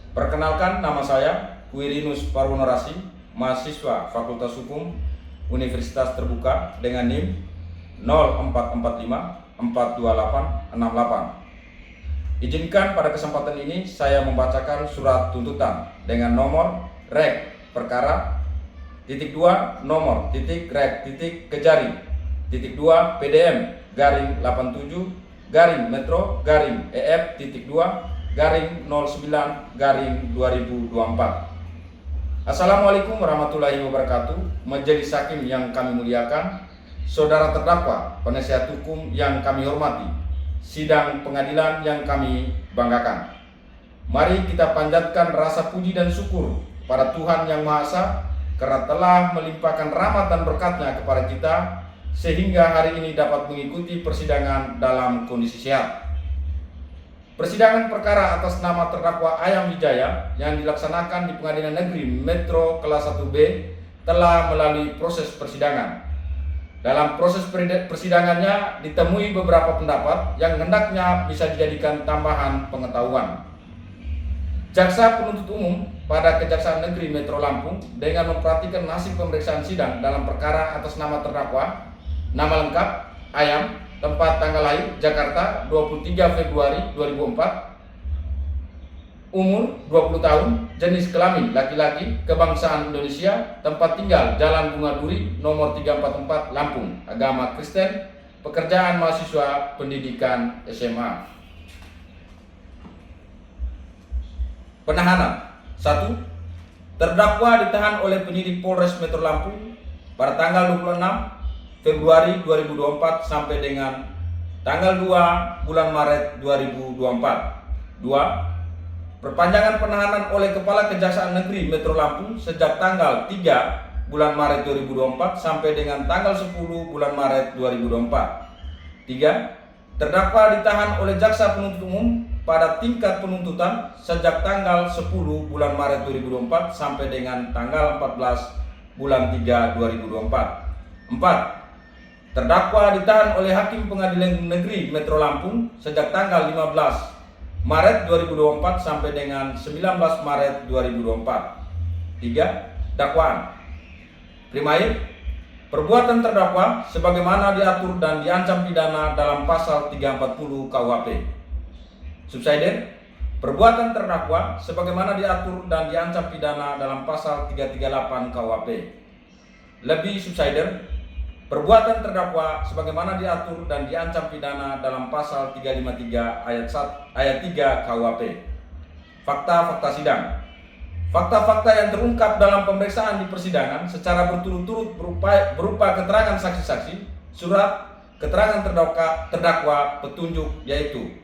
Perkenalkan, nama saya Quirinus Parwonorasi, mahasiswa Fakultas Hukum Universitas Terbuka dengan NIM 0445428868. Izinkan pada kesempatan ini saya membacakan surat tuntutan dengan nomor rek perkara titik 2 nomor titik rek titik kejari titik 2 PDM garing 87 garing Metro garing EF titik 2 garing 09 garing 2024. Assalamualaikum warahmatullahi wabarakatuh. Majelis Hakim yang kami muliakan, saudara terdakwa, penasihat hukum yang kami hormati, sidang pengadilan yang kami banggakan. Mari kita panjatkan rasa puji dan syukur pada Tuhan Yang Maha Esa karena telah melimpahkan rahmat dan berkatnya kepada kita sehingga hari ini dapat mengikuti persidangan dalam kondisi sehat. Persidangan perkara atas nama terdakwa Ayam Wijaya yang dilaksanakan di Pengadilan Negeri Metro Kelas 1B telah melalui proses persidangan. Dalam proses persidangannya ditemui beberapa pendapat yang hendaknya bisa dijadikan tambahan pengetahuan. Jaksa penuntut umum pada Kejaksaan Negeri Metro Lampung dengan memperhatikan hasil pemeriksaan sidang dalam perkara atas nama terdakwa, nama lengkap Ayam, tempat tanggal lahir Jakarta 23 Februari 2004, umur 20 tahun, jenis kelamin laki-laki, kebangsaan Indonesia, tempat tinggal Jalan Bunga Duri nomor 344 Lampung, agama Kristen, pekerjaan mahasiswa pendidikan SMA. Penahanan 1. Terdakwa ditahan oleh penyidik Polres Metro Lampung pada tanggal 26 Februari 2024 sampai dengan tanggal 2 bulan Maret 2024. 2. Perpanjangan penahanan oleh Kepala Kejaksaan Negeri Metro Lampung sejak tanggal 3 bulan Maret 2024 sampai dengan tanggal 10 bulan Maret 2024. 3. Terdakwa ditahan oleh Jaksa Penuntut Umum pada tingkat penuntutan sejak tanggal 10 bulan Maret 2024 sampai dengan tanggal 14 bulan 3 2024. 4. Terdakwa ditahan oleh Hakim Pengadilan Negeri Metro Lampung sejak tanggal 15 Maret 2024 sampai dengan 19 Maret 2024. 3. Dakwaan. Primair. Perbuatan terdakwa sebagaimana diatur dan diancam pidana dalam pasal 340 KUHP. Subsidiar. Perbuatan terdakwa sebagaimana diatur dan diancam pidana dalam pasal 338 KUHP. Lebih subsidiar. Perbuatan terdakwa sebagaimana diatur dan diancam pidana dalam pasal 353 ayat 3 KUHP. Fakta-fakta sidang. Fakta-fakta yang terungkap dalam pemeriksaan di persidangan secara berturut-turut berupa keterangan saksi-saksi, surat keterangan terdakwa, petunjuk yaitu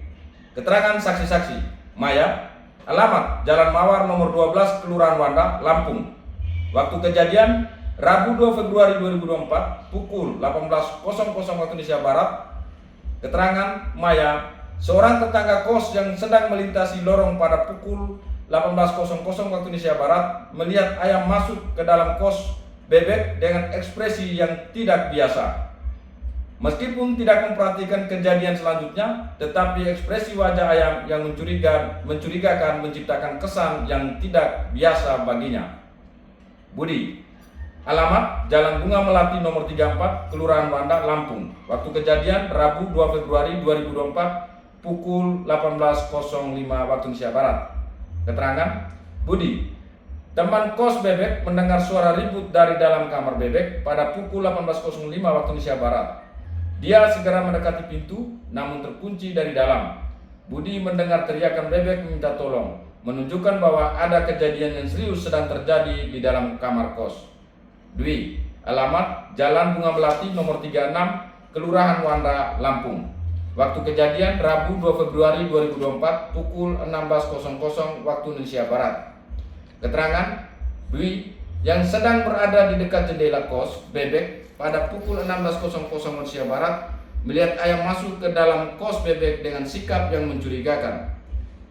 keterangan saksi-saksi Maya, alamat Jalan Mawar nomor 12 Kelurahan Wanda, Lampung. Waktu kejadian Rabu 2 Februari 2024 pukul 18.00 waktu Indonesia Barat. Keterangan Maya, seorang tetangga kos yang sedang melintasi lorong pada pukul 18.00 waktu Indonesia Barat melihat Ayam masuk ke dalam kos bebek dengan ekspresi yang tidak biasa. Meskipun tidak memperhatikan kejadian selanjutnya, tetapi ekspresi wajah Ayam yang mencurigakan menciptakan kesan yang tidak biasa baginya. Budi. Alamat Jalan Bunga Melati nomor 34 Kelurahan Wanda, Lampung. Waktu kejadian Rabu 2 Februari 2024 pukul 18.05 waktu Indonesia Barat. Keterangan Budi, teman kos bebek mendengar suara ribut dari dalam kamar bebek pada pukul 18.05 waktu Indonesia Barat. Dia segera mendekati pintu namun terkunci dari dalam. Budi mendengar teriakan bebek meminta tolong, menunjukkan bahwa ada kejadian yang serius sedang terjadi di dalam kamar kos. Dwi, alamat Jalan Bunga Melati nomor 36 Kelurahan Wanda, Lampung. Waktu kejadian Rabu 2 Februari 2024 pukul 16.00 waktu Indonesia Barat. Keterangan Dwi yang sedang berada di dekat jendela kos bebek pada pukul 16.00 Indonesia Barat melihat Ayam masuk ke dalam kos bebek dengan sikap yang mencurigakan.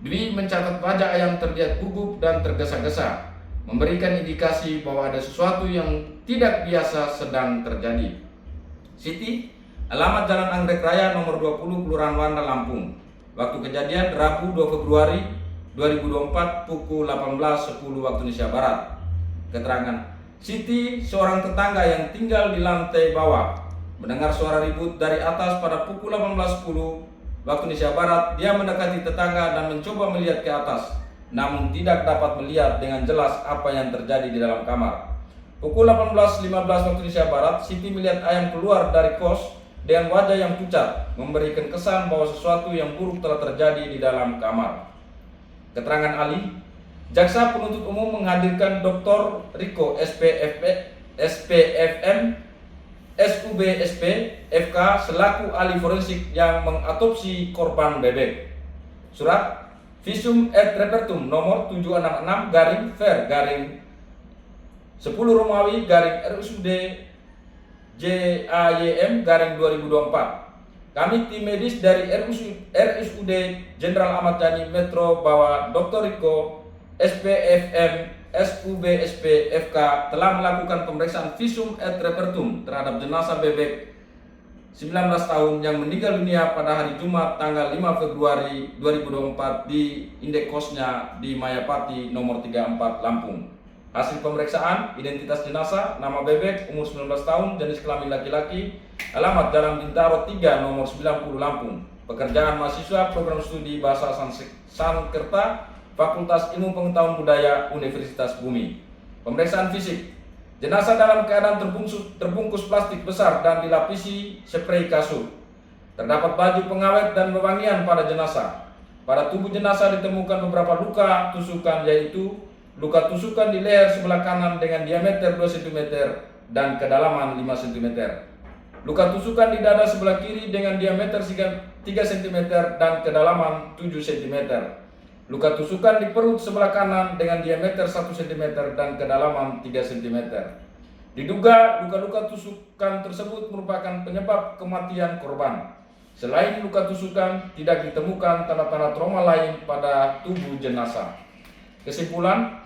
Dwi mencatat wajah Ayam terlihat gugup dan tergesa-gesa, memberikan indikasi bahwa ada sesuatu yang tidak biasa sedang terjadi. Siti, alamat Jalan Anggrek Raya nomor 20 Kelurahan Wanda, Lampung. Waktu kejadian Rabu 2 Februari 2024 pukul 18.10 waktu Indonesia Barat. Keterangan, Siti, seorang tetangga yang tinggal di lantai bawah, mendengar suara ribut dari atas pada pukul 18.10 waktu Indonesia Barat. Dia mendekati tetangga dan mencoba melihat ke atas, namun tidak dapat melihat dengan jelas apa yang terjadi di dalam kamar. Pukul 18.15 waktu Indonesia Barat, Siti melihat ayam keluar dari kos dengan wajah yang pucat, memberikan kesan bahwa sesuatu yang buruk telah terjadi di dalam kamar. Keterangan ahli, Jaksa Penuntut Umum menghadirkan Dr. Riko SPFM, SUB SP, FK selaku ahli forensik yang mengatopsi korban bebek. Surat Visum et Repertum nomor 766 garing Ver garing 10 Romawi garing RSUD JAYM garing 2024. Kami tim medis dari RSUD Jenderal Ahmad Yani Metro bahwa Dr. Riko SPFM SUBSP FK telah melakukan pemeriksaan visum et repertum terhadap jenazah bebek 19 tahun yang meninggal dunia pada hari Jumat tanggal 5 Februari 2024 di indek kosnya di Mayapati nomor 34 Lampung. Hasil pemeriksaan, identitas jenazah, nama bebek, umur 19 tahun, jenis kelamin laki-laki, alamat Jalan Bintaro 3 nomor 90 Lampung. Pekerjaan mahasiswa program studi Bahasa Sanskerta Fakultas Ilmu Pengetahuan Budaya Universitas Bumi. Pemeriksaan fisik. Jenazah dalam keadaan terbungkus plastik besar dan dilapisi sprei kasur. Terdapat baju pengawet dan wewangian pada jenazah. Pada tubuh jenazah ditemukan beberapa luka tusukan, yaitu luka tusukan di leher sebelah kanan dengan diameter 2 cm dan kedalaman 5 cm. Luka tusukan di dada sebelah kiri dengan diameter 3 cm dan kedalaman 7 cm. Luka tusukan di perut sebelah kanan dengan diameter 1 cm dan kedalaman 3 cm. Diduga luka-luka tusukan tersebut merupakan penyebab kematian korban. Selain luka tusukan, tidak ditemukan tanda-tanda trauma lain pada tubuh jenazah. Kesimpulan,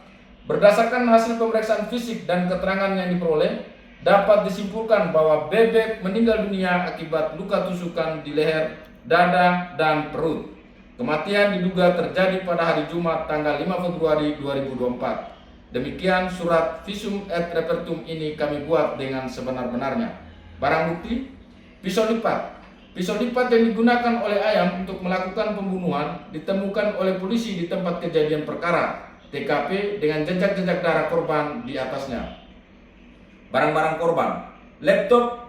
berdasarkan hasil pemeriksaan fisik dan keterangan yang diperoleh, dapat disimpulkan bahwa bebek meninggal dunia akibat luka tusukan di leher, dada, dan perut. Kematian diduga terjadi pada hari Jumat tanggal 5 Februari 2024. Demikian surat visum et repertum ini kami buat dengan sebenar-benarnya. Barang bukti, pisau lipat. Pisau lipat yang digunakan oleh ayam untuk melakukan pembunuhan ditemukan oleh polisi di tempat kejadian perkara, TKP, dengan jejak-jejak darah korban di atasnya. Barang-barang korban, laptop,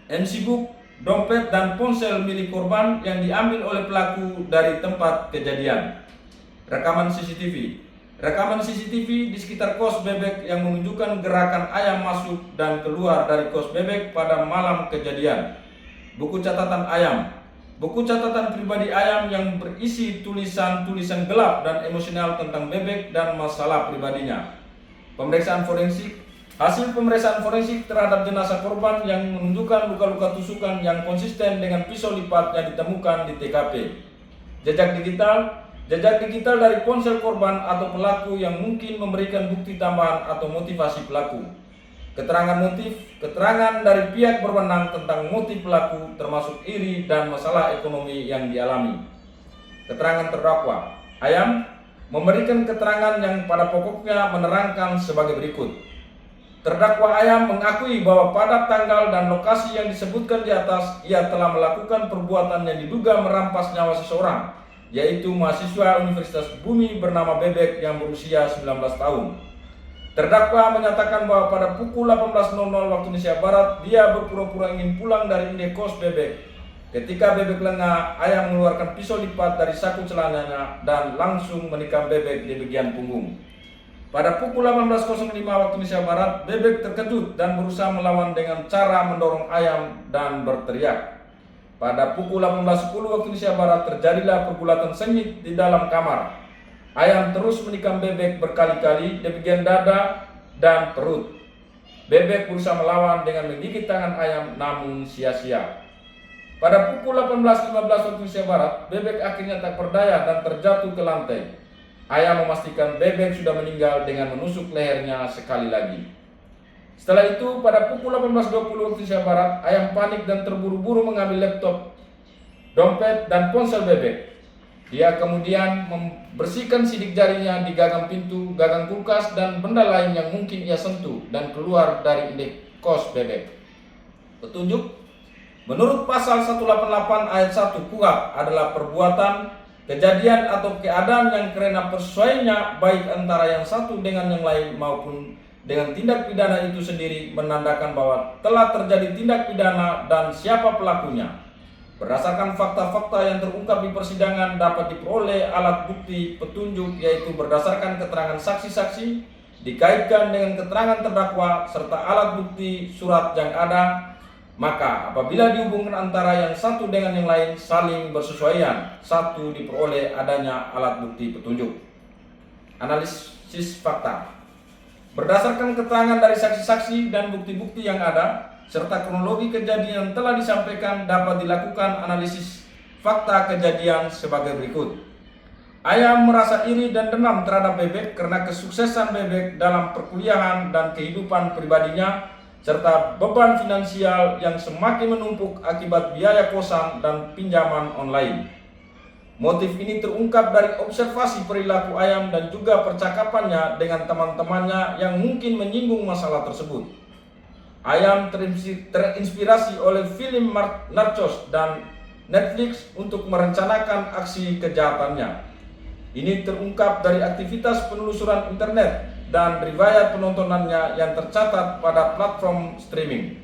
MC book, dompet dan ponsel milik korban yang diambil oleh pelaku dari tempat kejadian. Rekaman CCTV. Rekaman CCTV di sekitar kos bebek yang menunjukkan gerakan ayam masuk dan keluar dari kos bebek pada malam kejadian. Buku catatan ayam. Buku catatan pribadi ayam yang berisi tulisan-tulisan gelap dan emosional tentang bebek dan masalah pribadinya. Pemeriksaan forensik. Hasil pemeriksaan forensik terhadap jenazah korban yang menunjukkan luka-luka tusukan yang konsisten dengan pisau lipat yang ditemukan di TKP. Jejak digital dari ponsel korban atau pelaku yang mungkin memberikan bukti tambahan atau motivasi pelaku. Keterangan dari pihak berwenang tentang motif pelaku termasuk iri dan masalah ekonomi yang dialami. Keterangan terdakwa, ayam memberikan keterangan yang pada pokoknya menerangkan sebagai berikut. Terdakwa ayam mengakui bahwa pada tanggal dan lokasi yang disebutkan di atas, ia telah melakukan perbuatan yang diduga merampas nyawa seseorang, yaitu mahasiswa Universitas Bumi bernama Bebek yang berusia 19 tahun. Terdakwa menyatakan bahwa pada pukul 18.00 waktu Indonesia Barat, dia berpura-pura ingin pulang dari indek kos Bebek. Ketika Bebek lengah, ayam mengeluarkan pisau lipat dari saku celananya dan langsung menikam Bebek di bagian punggung. Pada pukul 18.05 waktu Indonesia Barat, Bebek terkejut dan berusaha melawan dengan cara mendorong ayam dan berteriak. Pada pukul 18.10 waktu Indonesia Barat terjadilah pergulatan sengit di dalam kamar. Ayam terus menikam Bebek berkali-kali di bagian dada dan perut. Bebek berusaha melawan dengan menggigit tangan ayam namun sia-sia. Pada pukul 18.15 waktu Indonesia Barat, Bebek akhirnya tak berdaya dan terjatuh ke lantai. Ayam memastikan Bebek sudah meninggal dengan menusuk lehernya sekali lagi. Setelah itu, pada pukul 18.20 waktu Indonesia Barat, ayam panik dan terburu-buru mengambil laptop, dompet, dan ponsel Bebek. Dia kemudian membersihkan sidik jarinya di gagang pintu, gagang kulkas, dan benda lain yang mungkin ia sentuh dan keluar dari indekos bebek. Petunjuk: menurut pasal 188 ayat 1 KUHP adalah perbuatan, kejadian atau keadaan yang karena persesuaiannya baik antara yang satu dengan yang lain maupun dengan tindak pidana itu sendiri menandakan bahwa telah terjadi tindak pidana dan siapa pelakunya. Berdasarkan fakta-fakta yang terungkap di persidangan dapat diperoleh alat bukti petunjuk, yaitu berdasarkan keterangan saksi-saksi dikaitkan dengan keterangan terdakwa serta alat bukti surat yang ada. Maka apabila dihubungkan antara yang satu dengan yang lain saling bersesuaian, satu diperoleh adanya alat bukti petunjuk. Analisis fakta: berdasarkan keterangan dari saksi-saksi dan bukti-bukti yang ada serta kronologi kejadian yang telah disampaikan, dapat dilakukan analisis fakta kejadian sebagai berikut. Ayam merasa iri dan dendam terhadap Bebek karena kesuksesan Bebek dalam perkuliahan dan kehidupan pribadinya, serta beban finansial yang semakin menumpuk akibat biaya kosan dan pinjaman online. Motif ini terungkap dari observasi perilaku Ayam dan juga percakapannya dengan teman-temannya yang mungkin menyinggung masalah tersebut. Ayam terinspirasi oleh film Narcos dan Netflix untuk merencanakan aksi kejahatannya. Ini terungkap dari aktivitas penelusuran internet dan riwayat penontonannya yang tercatat pada platform streaming.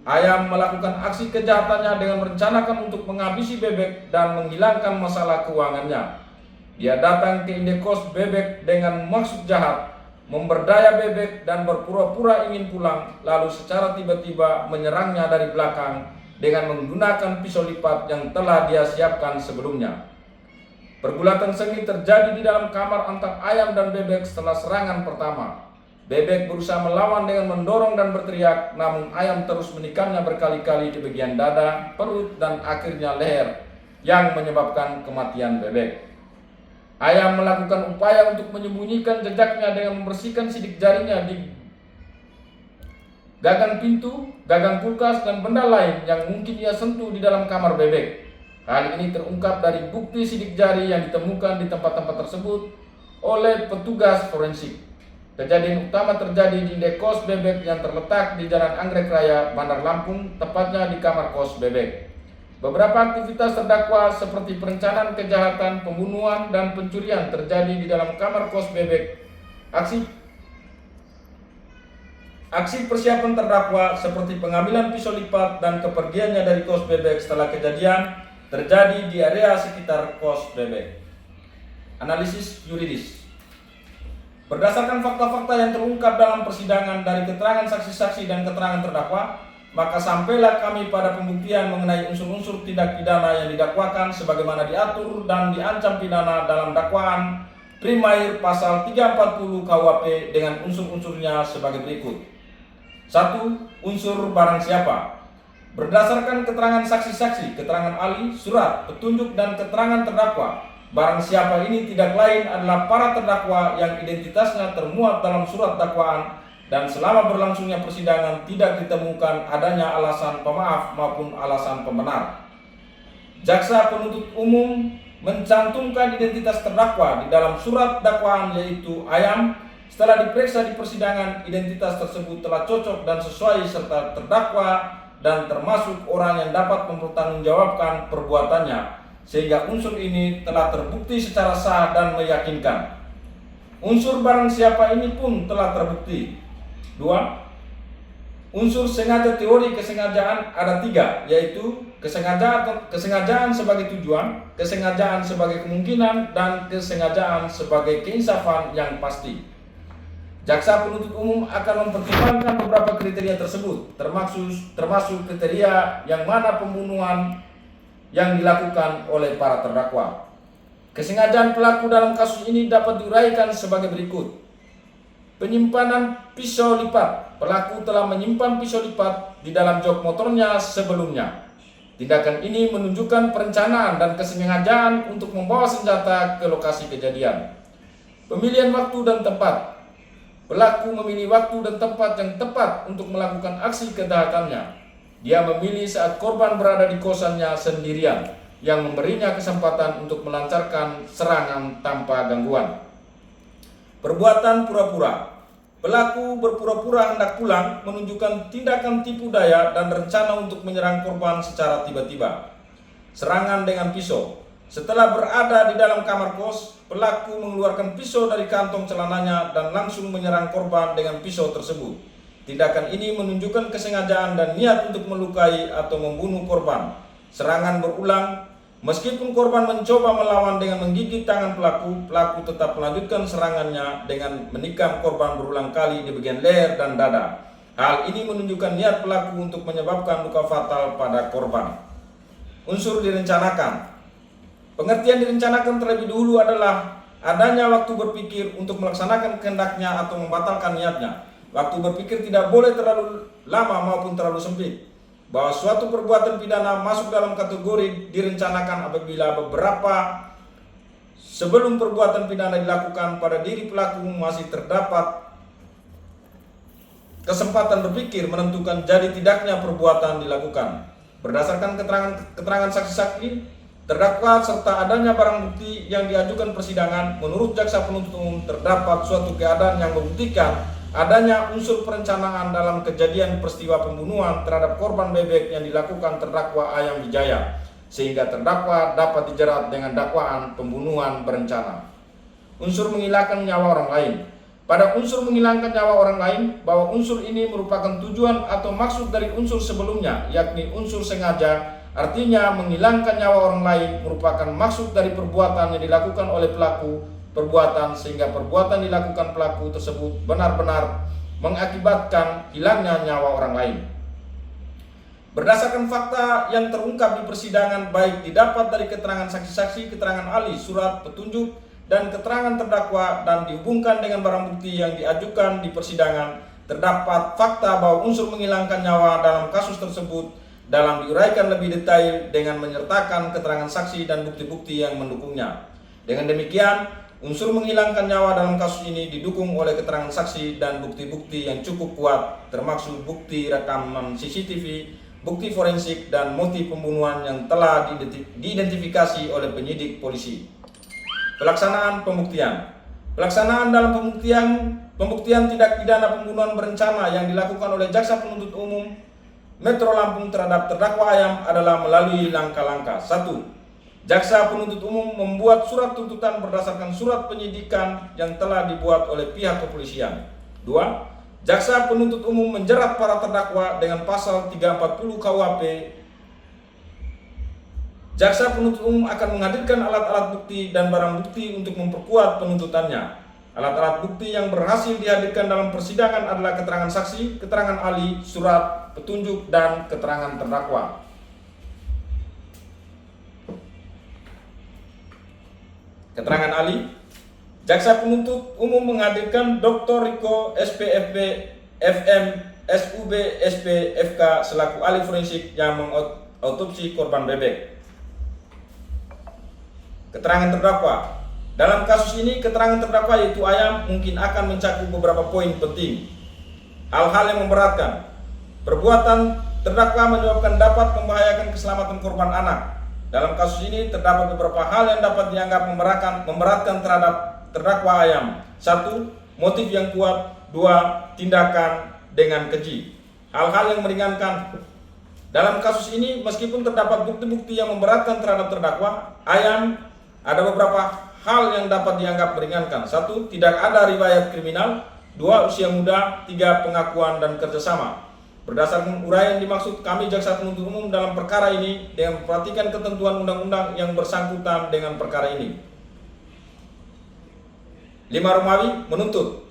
Ayam melakukan aksi kejahatannya dengan merencanakan untuk menghabisi Bebek dan menghilangkan masalah keuangannya. Dia datang ke indekos Bebek dengan maksud jahat, memberdaya Bebek dan berpura-pura ingin pulang, lalu secara tiba-tiba menyerangnya dari belakang dengan menggunakan pisau lipat yang telah dia siapkan sebelumnya. Pergulatan sengit terjadi di dalam kamar antara Ayam dan Bebek setelah serangan pertama. Bebek berusaha melawan dengan mendorong dan berteriak, namun Ayam terus menikamnya berkali-kali di bagian dada, perut, dan akhirnya leher yang menyebabkan kematian Bebek. Ayam melakukan upaya untuk menyembunyikan jejaknya dengan membersihkan sidik jarinya di gagang pintu, gagang kulkas, dan benda lain yang mungkin ia sentuh di dalam kamar Bebek. Hal ini terungkap dari bukti sidik jari yang ditemukan di tempat-tempat tersebut oleh petugas forensik. Kejadian utama terjadi di indekos Bebek yang terletak di Jalan Anggrek Raya, Bandar Lampung, tepatnya di kamar kos Bebek. Beberapa aktivitas terdakwa seperti perencanaan kejahatan, pembunuhan, dan pencurian terjadi di dalam kamar kos Bebek. Aksi persiapan terdakwa seperti pengambilan pisau lipat dan kepergiannya dari kos Bebek setelah kejadian terjadi di area sekitar kos Bebek. Analisis yuridis: berdasarkan fakta-fakta yang terungkap dalam persidangan dari keterangan saksi-saksi dan keterangan terdakwa, maka sampailah kami pada pembuktian mengenai unsur-unsur tindak pidana yang didakwakan sebagaimana diatur dan diancam pidana dalam dakwaan primair pasal 340 KUHP dengan unsur-unsurnya sebagai berikut. 1. Unsur barang siapa. Berdasarkan keterangan saksi-saksi, keterangan ahli, surat, petunjuk, dan keterangan terdakwa, barang siapa ini tidak lain adalah para terdakwa yang identitasnya termuat dalam surat dakwaan, dan selama berlangsungnya persidangan tidak ditemukan adanya alasan pemaaf maupun alasan pembenar. Jaksa penuntut umum mencantumkan identitas terdakwa di dalam surat dakwaan, yaitu Ayam. Setelah diperiksa di persidangan, identitas tersebut telah cocok dan sesuai serta terdakwa dan termasuk orang yang dapat mempertanggungjawabkan perbuatannya, sehingga unsur ini telah terbukti secara sah dan meyakinkan. Unsur barang siapa ini pun telah terbukti. 2. Unsur sengaja. Teori kesengajaan ada 3, yaitu kesengajaan sebagai tujuan, kesengajaan sebagai kemungkinan, dan kesengajaan sebagai keinsafan yang pasti. Jaksa penuntut umum akan mempertimbangkan beberapa kriteria tersebut, termasuk kriteria yang mana pembunuhan yang dilakukan oleh para terdakwa. Kesengajaan pelaku dalam kasus ini dapat diuraikan sebagai berikut. Penyimpanan pisau lipat. Pelaku telah menyimpan pisau lipat di dalam jok motornya sebelumnya. Tindakan ini menunjukkan perencanaan dan kesengajaan untuk membawa senjata ke lokasi kejadian. Pemilihan waktu dan tempat. Pelaku memilih waktu dan tempat yang tepat untuk melakukan aksi kejahatannya. Dia memilih saat korban berada di kosannya sendirian. yang memberinya kesempatan untuk melancarkan serangan tanpa gangguan. Perbuatan pura-pura. Pelaku berpura-pura hendak pulang, menunjukkan tindakan tipu daya dan rencana untuk menyerang korban secara tiba-tiba. Serangan dengan pisau. Setelah berada di dalam kamar kos, pelaku mengeluarkan pisau dari kantong celananya dan langsung menyerang korban dengan pisau tersebut. Tindakan ini menunjukkan kesengajaan dan niat untuk melukai atau membunuh korban. Serangan berulang. Meskipun korban mencoba melawan dengan menggigit tangan pelaku, pelaku tetap melanjutkan serangannya dengan menikam korban berulang kali di bagian leher dan dada. Hal ini menunjukkan niat pelaku untuk menyebabkan luka fatal pada korban. Unsur direncanakan. Pengertian direncanakan terlebih dahulu adalah adanya waktu berpikir untuk melaksanakan kehendaknya atau membatalkan niatnya. Waktu berpikir tidak boleh terlalu lama maupun terlalu sempit. Bahwa suatu perbuatan pidana masuk dalam kategori direncanakan apabila beberapa sebelum perbuatan pidana dilakukan pada diri pelaku masih terdapat kesempatan berpikir menentukan jadi tidaknya perbuatan dilakukan. Berdasarkan keterangan saksi-saksi, terdakwa serta adanya barang bukti yang diajukan persidangan, menurut jaksa penuntut umum terdapat suatu keadaan yang membuktikan adanya unsur perencanaan dalam kejadian peristiwa pembunuhan terhadap korban bebek yang dilakukan terdakwa Ayam Wijaya, sehingga terdakwa dapat dijerat dengan dakwaan pembunuhan berencana. Unsur menghilangkan nyawa orang lain. Pada unsur menghilangkan nyawa orang lain, bahwa unsur ini merupakan tujuan atau maksud dari unsur sebelumnya, yakni unsur sengaja. Artinya menghilangkan nyawa orang lain merupakan maksud dari perbuatan yang dilakukan oleh pelaku perbuatan, sehingga perbuatan dilakukan pelaku tersebut benar-benar mengakibatkan hilangnya nyawa orang lain. Berdasarkan fakta yang terungkap di persidangan, baik didapat dari keterangan saksi-saksi, keterangan ahli, surat petunjuk, dan keterangan terdakwa, dan dihubungkan dengan barang bukti yang diajukan di persidangan, terdapat fakta bahwa unsur menghilangkan nyawa dalam kasus tersebut dalam diuraikan lebih detail dengan menyertakan keterangan saksi dan bukti-bukti yang mendukungnya. Dengan demikian, unsur menghilangkan nyawa dalam kasus ini didukung oleh keterangan saksi dan bukti-bukti yang cukup kuat, termasuk bukti rekaman CCTV, bukti forensik, dan motif pembunuhan yang telah diidentifikasi oleh penyidik polisi. Pelaksanaan pembuktian. Pelaksanaan dalam pembuktian tindak pidana pembunuhan berencana yang dilakukan oleh jaksa penuntut umum Metro Lampung terhadap terdakwa Ayam adalah melalui langkah-langkah. 1. Jaksa penuntut umum membuat surat tuntutan berdasarkan surat penyidikan yang telah dibuat oleh pihak kepolisian. 2. Jaksa penuntut umum menjerat para terdakwa dengan pasal 340 KUHP. Jaksa penuntut umum akan menghadirkan alat-alat bukti dan barang bukti untuk memperkuat penuntutannya. Alat-alat bukti yang berhasil dihadirkan dalam persidangan adalah keterangan saksi, keterangan ahli, surat petunjuk, dan keterangan terdakwa. Keterangan ahli. Jaksa penuntut umum menghadirkan Dr. Riko SPFB FM SUB SPFK selaku ahli forensik yang mengautopsi korban bebek. Keterangan terdakwa. Dalam kasus ini, keterangan terdakwa yaitu Ayam mungkin akan mencakup beberapa poin penting. Hal-hal yang memberatkan. Perbuatan terdakwa menyebabkan dapat membahayakan keselamatan korban anak. Dalam kasus ini terdapat beberapa hal yang dapat dianggap memberatkan terhadap terdakwa Ayam. 1. Motif yang kuat. 2. Tindakan dengan keji. Hal-hal yang meringankan. Dalam kasus ini, meskipun terdapat bukti-bukti yang memberatkan terhadap terdakwa Ayam, ada beberapa hal yang dapat dianggap meringankan. 1. Tidak ada riwayat kriminal. 2. Usia muda. 3. Pengakuan dan kerjasama. Berdasarkan uraian dimaksud, kami jaksa penuntut umum dalam perkara ini dengan memperhatikan ketentuan undang-undang yang bersangkutan dengan perkara ini. 5. Romawi menuntut.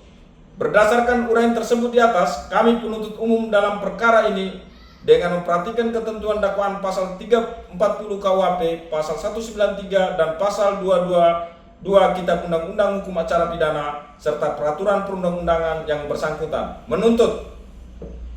Berdasarkan uraian tersebut di atas, kami penuntut umum dalam perkara ini dengan memperhatikan ketentuan dakwaan pasal 340 KUHP, pasal 193 dan pasal 222 Kitab Undang-Undang Hukum Acara Pidana serta peraturan perundang-undangan yang bersangkutan, menuntut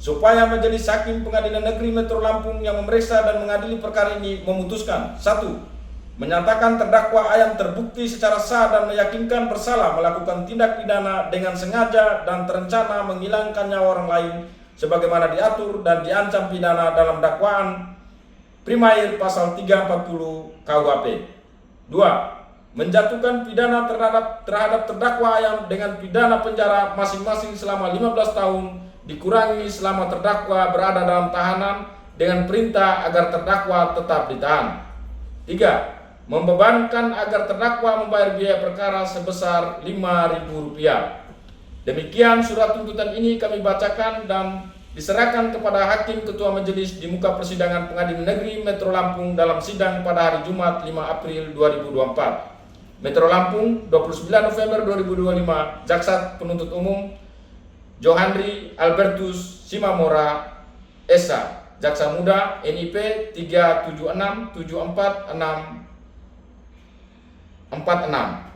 supaya Majelis Hakim Pengadilan Negeri Metro Lampung yang memeriksa dan mengadili perkara ini memutuskan. 1. Menyatakan terdakwa Ayam terbukti secara sah dan meyakinkan bersalah melakukan tindak pidana dengan sengaja dan terencana menghilangkan nyawa orang lain sebagaimana diatur dan diancam pidana dalam dakwaan Primair pasal 340 KUHP. 2. Menjatuhkan pidana terhadap terdakwa yang dengan pidana penjara masing-masing selama 15 tahun dikurangi selama terdakwa berada dalam tahanan dengan perintah agar terdakwa tetap ditahan. 3. Membebankan agar terdakwa membayar biaya perkara sebesar Rp5.000. Demikian surat tuntutan ini kami bacakan dan diserahkan kepada Hakim Ketua Majelis di muka persidangan Pengadilan Negeri Metro Lampung dalam sidang pada hari Jumat 5 April 2024. Metro Lampung, 29 November 2025, Jaksa Penuntut Umum Johandri Albertus Simamora Esa, Jaksa Muda NIP 37674646.